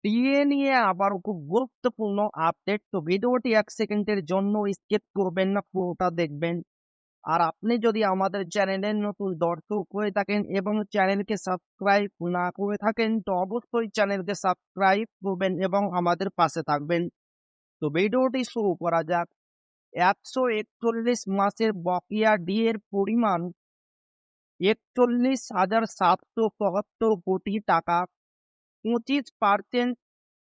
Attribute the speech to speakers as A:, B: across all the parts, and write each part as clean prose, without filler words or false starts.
A: DA নিয়ে আবারও খুব গুরুত্বপূর্ণ আপডেট। তো ভিডিওটি ১ সেকেন্ডের জন্য স্কিপ করবেন না, পুরোটা দেখবেন। আর আপনি যদি আমাদের চ্যানেলের নতুন দর্শক হয়ে থাকেন এবং চ্যানেলকে সাবস্ক্রাইব না করে থাকেন, তো অবশ্যই চ্যানেলকে সাবস্ক্রাইব করবেন এবং আমাদের পাশে থাকবেন। তো ভিডিওটি শুরু করা যাক। ১৪১ মাসের বকেয়া ডিএর পরিমাণ ৪১,৭৭৭ কোটি টাকা। ২৫%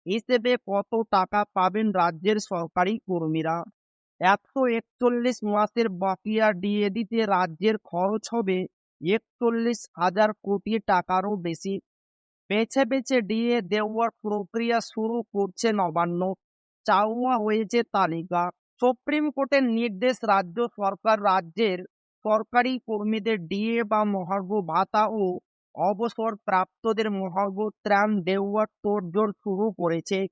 A: হিসেবে কত টাকা পাবেন রাজ্যের সরকারি কর্মীরা? ১৪১ মাসের বকেয়া ডিএ দিতে রাজ্যের খরচ হবে ৪১,০০০ কোটি টাকারও বেশি। বেছে বেছে ডিএ দেওয়ার প্রক্রিয়া শুরু করছে নবান্ন। চাওয়া হয়েছে তালিকা। সুপ্রিম কোর্টের নির্দেশ, রাজ্য সরকার রাজ্যের সরকারি কর্মীদের ডিএ বা মহার্ঘ ভাতা ও অবসরপ্রাপ্তদের মহার্ঘ ত্রাণ দেওয়ার তোড়জোড় শুরু করেছে।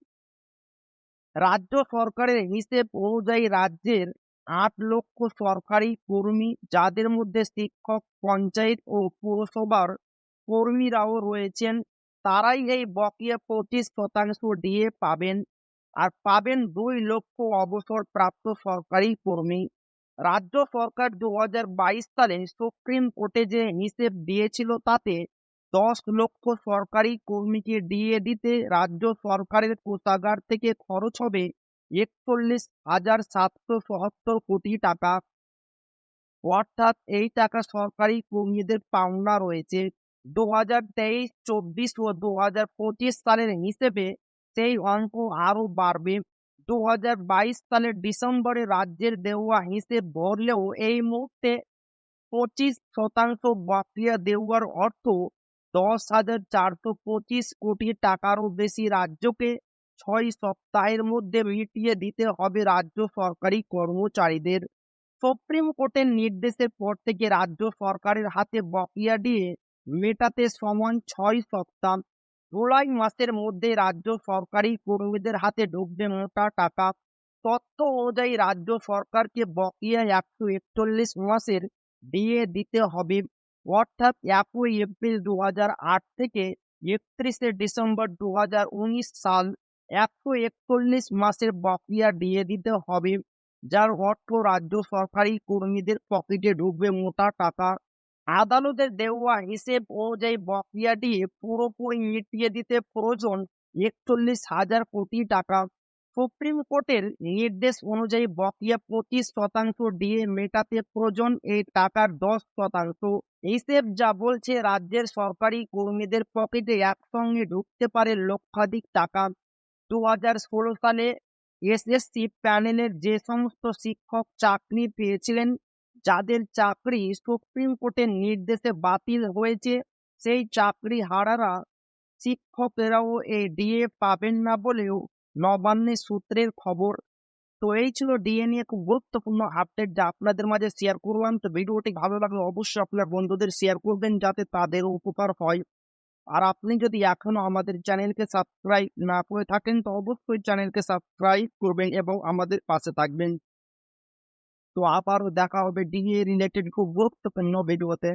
A: রাজ্য সরকারের হিসেব অনুযায়ী রাজ্যের ৮ লক্ষ সরকারি কর্মী, যাদের মধ্যে শিক্ষক, পঞ্চায়েত ও পুরসভার কর্মীরাও রয়েছেন, তারাই এই বকেয়া ২৫% ডিএ পাবেন। আর পাবেন ২ লক্ষ অবসরপ্রাপ্ত সরকারি কর্মী। রাজ্য সরকার ২০২২ সালে সুপ্রিম কোর্টে যে হিসেব দিয়েছিল, তাতে ১০ লক্ষ সরকারি কর্মীকে ডিএ দিতে রাজ্য সরকারের কোষাগার থেকে খরচ হবে ৪১,৭৭৭ কোটি টাকা। অর্থাৎ এই টাকা সরকারি কর্মীদের পাওনা রয়েছে। ২০২৩-২৪ ও ২০২৫ সালের হিসেবে সেই অঙ্ক আরও বাড়বে। ২০২২ সালের ডিসেম্বরে রাজ্যের দেওয়া হিসেব ধরলেও এই মুহূর্তে ২৫% বকেয়া দেওয়ার অর্থ ১০,৪২৫ কোটি টাকারও বেশি রাজ্যকে ৬ সপ্তাহের মধ্যে মিটিয়ে দিতে হবে রাজ্য সরকারি কর্মচারীদের। সুপ্রিম কোর্টের নির্দেশের পর থেকে রাজ্য সরকারের হাতে বকেয়া ডিএ মেটাতে সময় ৬ সপ্তাহ। জুলাই মাসের মধ্যে রাজ্য সরকারি কর্মীদের হাতে ঢুকবে মোটা টাকা। তথ্য অনুযায়ী রাজ্য সরকারকে বকেয়া ১৪১ মাসের ডিএ দিতে হবে। অর্থাৎ ১ এপ্রিল ২০০৮ থেকে ৩১ ডিসেম্বর ২০১৯ সাল ১৪১ মাসের বকেয়া ডিএ দিতে হবে, যার অর্থ রাজ্য সরকারি কর্মীদের পকেটে ঢুকবে মোটা টাকা। আদালতের দেওয়া হিসেব অনুযায়ী বকেয়া ডিএ পুরোপুরি মিটিয়ে দিতে প্রয়োজন ৪১,০০০ কোটি টাকা। সুপ্রিম কোর্টের নির্দেশ অনুযায়ী বকেয়া ২৫% ডিএ মেটাতে প্রয়োজন এই টাকার ১০%। হিসেব যা বলছে, রাজ্যের সরকারি কর্মীদের পকেটে একসঙ্গে ঢুকতে পারে লক্ষাধিক টাকা। ২০১৬ সালে এসএসসি প্যানেলের যে সমস্ত শিক্ষক চাকরি পেয়েছিলেন, যাদের চাকরি সুপ্রিম কোর্টের নির্দেশে বাতিল হয়েছে, সেই চাকরিহারারা শিক্ষকেরাও এই ডিএ পাবেন না বলেও নবান্নের সূত্রের খবর। তো এই ছিল ডিএ নিয়ে খুব গুরুত্বপূর্ণ আপডেট, যা আপনাদের মাঝে শেয়ার করলাম। তো ভিডিওটি ভালো লাগলে অবশ্যই আপনার বন্ধুদের শেয়ার করবেন, যাতে তাদেরও উপকার হয়। আর আপনি যদি এখনো আমাদের চ্যানেলকে সাবস্ক্রাইব না করে থাকেন, তো অবশ্যই চ্যানেলকে সাবস্ক্রাইব করবেন এবং আমাদের পাশে থাকবেন। তো আবারও দেখা হবে ডিএ রিলেটেড খুব গুরুত্বপূর্ণ ভিডিওতে।